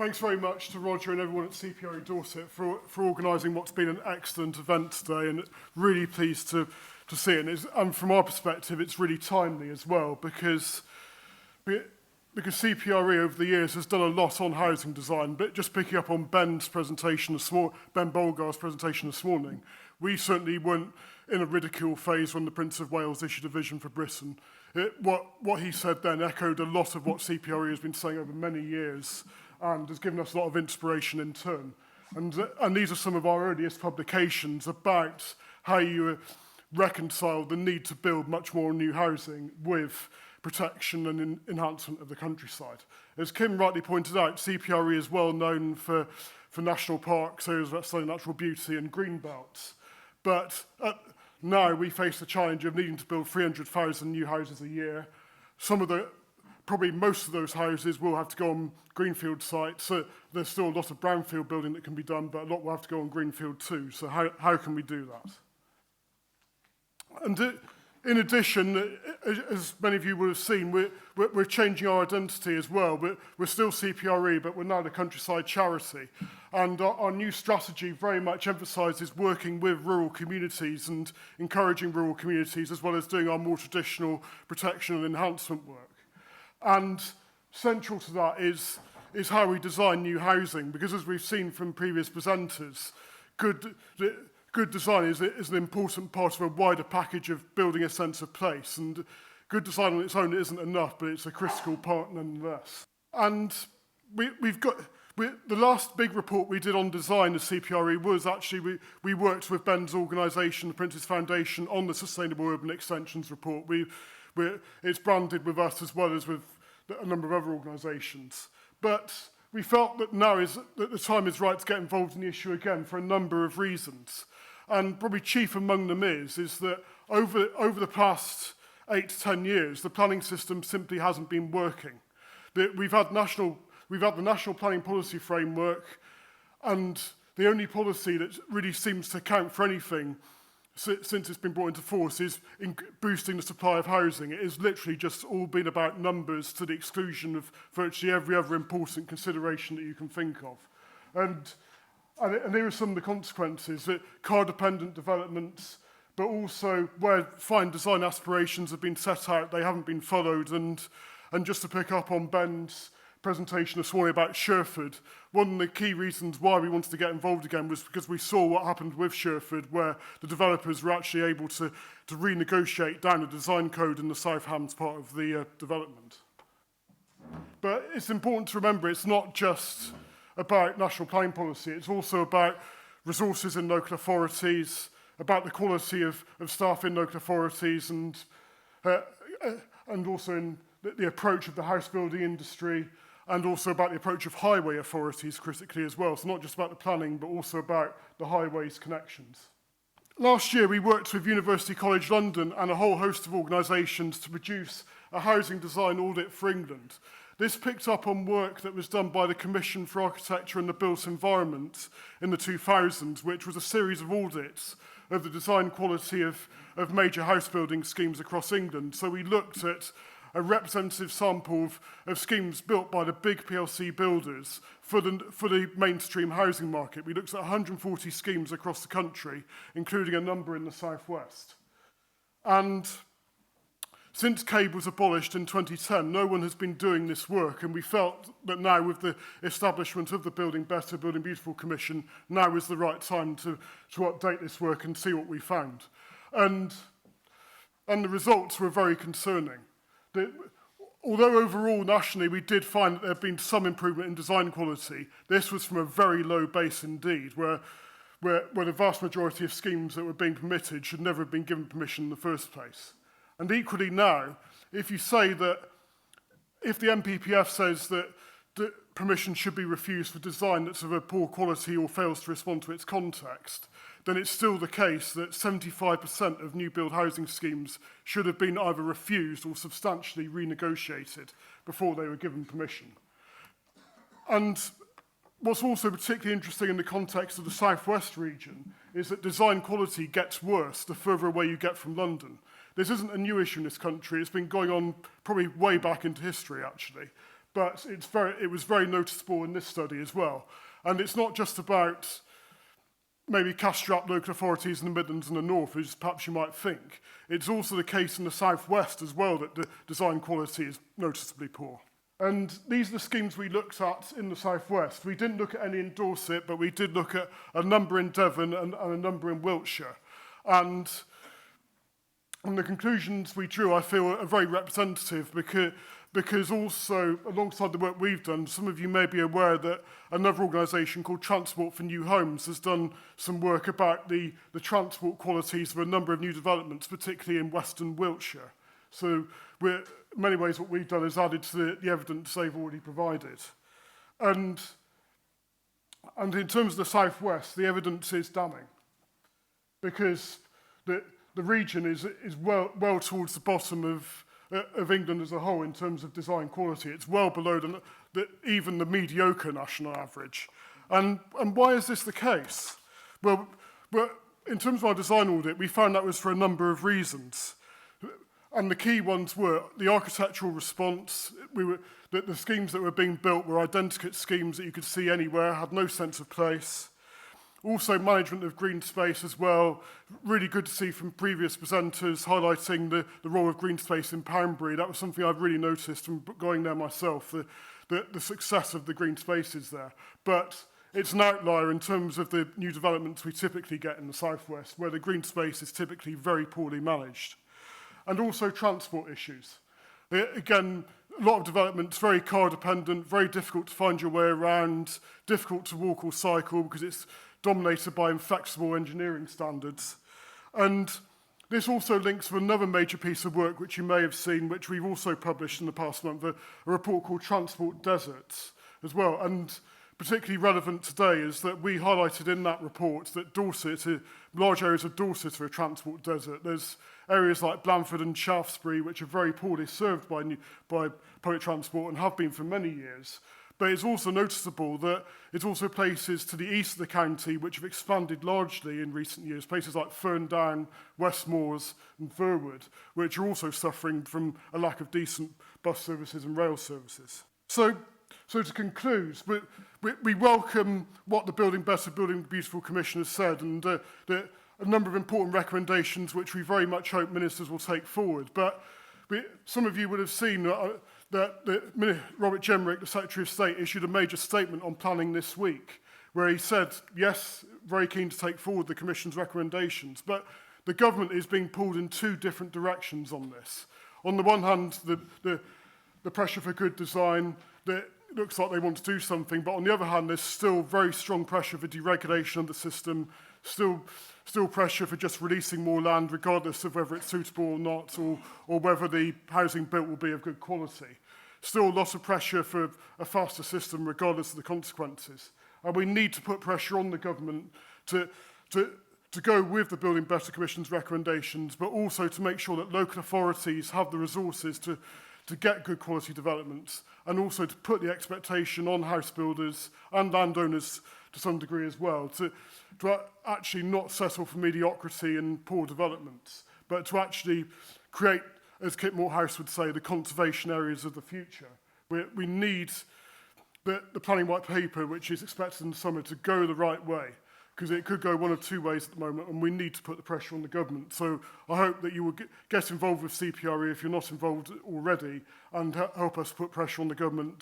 Thanks very much to Roger and everyone at CPRE Dorset for organising what's been an excellent event today, and really pleased to see it. And from our perspective, it's really timely as well, because CPRE over the years has done a lot on housing design. But just picking up on Ben Bolgar's presentation this morning, we certainly weren't in a ridicule phase when the Prince of Wales issued a vision for Britain. What he said then echoed a lot of what CPRE has been saying over many years, and has given us a lot of inspiration in turn. And these are some of our earliest publications about how you reconcile the need to build much more new housing with protection and enhancement of the countryside. As Kim rightly pointed out, CPRE is well known for national parks, areas of outstanding natural beauty and green belts. But now we face the challenge of needing to build 300,000 new houses a year. Probably most of those houses will have to go on greenfield sites. So there's still a lot of brownfield building that can be done, but a lot will have to go on greenfield too. So how can we do that? And in addition, as many of you will have seen, we're changing our identity as well. We're still CPRE, but we're now the countryside charity. And our new strategy very much emphasises working with rural communities and encouraging rural communities, as well as doing our more traditional protection and enhancement work. And central to that is how we design new housing, because as we've seen from previous presenters, good design is an important part of a wider package of building a sense of place. And good design on its own isn't enough, but it's a critical part nonetheless. And the last big report we did on design as CPRE was actually, we worked with Ben's organisation, the Prince's Foundation, on the Sustainable Urban Extensions report. It's branded with us as well as with a number of other organisations. But we felt that that the time is right to get involved in the issue again for a number of reasons. And probably chief among them is that over the past 8 to 10 years, the planning system simply hasn't been working. We've had the National Planning Policy Framework, and the only policy that really seems to count for anything since it's been brought into force is in boosting the supply of housing. It has literally just all been about numbers to the exclusion of virtually every other important consideration that you can think of. And here are some of the consequences: that car-dependent developments, but also where fine design aspirations have been set out, they haven't been followed. And just to pick up on Ben's presentation this morning about Sherford, one of the key reasons why we wanted to get involved again was because we saw what happened with Sherford, where the developers were actually able to renegotiate down the design code in the South Hams part of the development. But it's important to remember it's not just about national planning policy, it's also about resources in local authorities, about the quality of staff in local authorities, and also in the approach of the house building industry, and also about the approach of highway authorities critically as well. So not just about the planning, but also about the highways connections. Last year, we worked with University College London and a whole host of organisations to produce a housing design audit for England. This picked up on work that was done by the Commission for Architecture and the Built Environment in the 2000s, which was a series of audits of the design quality of major house building schemes across England. So we looked at a representative sample of schemes built by the big PLC builders for the mainstream housing market. We looked at 140 schemes across the country, including a number in the southwest. And since CABE was abolished in 2010, no one has been doing this work, and we felt that now, with the establishment of the Building Better, Building Beautiful Commission, now is the right time to update this work and see what we found. And the results were very concerning. Although overall, nationally, we did find that there had been some improvement in design quality, this was from a very low base indeed, where the vast majority of schemes that were being permitted should never have been given permission in the first place. And equally now, if the NPPF says that permission should be refused for design that's of a poor quality or fails to respond to its context, then it's still the case that 75% of new build housing schemes should have been either refused or substantially renegotiated before they were given permission. And what's also particularly interesting in the context of the southwest region is that design quality gets worse the further away you get from London. This isn't a new issue in this country. It's been going on probably way back into history, actually. but it was very noticeable in this study as well. And it's not just about maybe cash-strapped local authorities in the Midlands and the North, as perhaps you might think. It's also the case in the South West as well that the design quality is noticeably poor. And these are the schemes we looked at in the South West. We didn't look at any in Dorset, but we did look at a number in Devon and a number in Wiltshire. And the conclusions we drew, I feel, are very representative because also, alongside the work we've done, some of you may be aware that another organisation called Transport for New Homes has done some work about the transport qualities of a number of new developments, particularly in Western Wiltshire. So in many ways what we've done is added to the evidence they've already provided. And in terms of the South West, the evidence is damning because the region is well towards the bottom of England as a whole in terms of design quality. It's well below even the mediocre national average. And why is this the case? Well, in terms of our design audit, we found that was for a number of reasons. And the key ones were the architectural response. The schemes that were being built were identikit schemes that you could see anywhere, had no sense of place. Also, management of green space as well. Really good to see from previous presenters highlighting the role of green space in Poundbury. That was something I've really noticed from going there myself, the success of the green spaces there. But it's an outlier in terms of the new developments we typically get in the South West, where the green space is typically very poorly managed. And also transport issues. Again, a lot of developments, very car dependent, very difficult to find your way around, difficult to walk or cycle because it's dominated by inflexible engineering standards. And this also links to another major piece of work which you may have seen, which we've also published in the past month, a report called Transport Deserts as well. And particularly relevant today is that we highlighted in that report that large areas of Dorset are a transport desert. There's areas like Blandford and Shaftesbury which are very poorly served by public transport and have been for many years. But it's also noticeable that it's also places to the east of the county which have expanded largely in recent years, places like Ferndown, Westmoors and Verwood, which are also suffering from a lack of decent bus services and rail services. So to conclude, we welcome what the Building Better, Building Beautiful Commission has said and a number of important recommendations which we very much hope ministers will take forward. But some of you would have seen that Robert Jenrick, the Secretary of State, issued a major statement on planning this week, where he said, yes, very keen to take forward the Commission's recommendations, but the government is being pulled in two different directions on this. On the one hand, the pressure for good design, that looks like they want to do something, but on the other hand, there's still very strong pressure for deregulation of the system, still pressure for just releasing more land, regardless of whether it's suitable or not, or whether the housing built will be of good quality. Still a lot of pressure for a faster system, regardless of the consequences. And we need to put pressure on the government to go with the Building Better Commission's recommendations, but also to make sure that local authorities have the resources to get good quality developments, and also to put the expectation on house builders and landowners to some degree as well, to actually not settle for mediocrity and poor developments, but to actually create, as Kit Morehouse would say, the conservation areas of the future. We need the planning white paper, which is expected in the summer, to go the right way, because it could go one of two ways at the moment, and we need to put the pressure on the government. So I hope that you will get involved with CPRE if you're not involved already, and help us put pressure on the government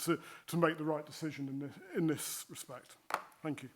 to make the right decision in this respect. Thank you.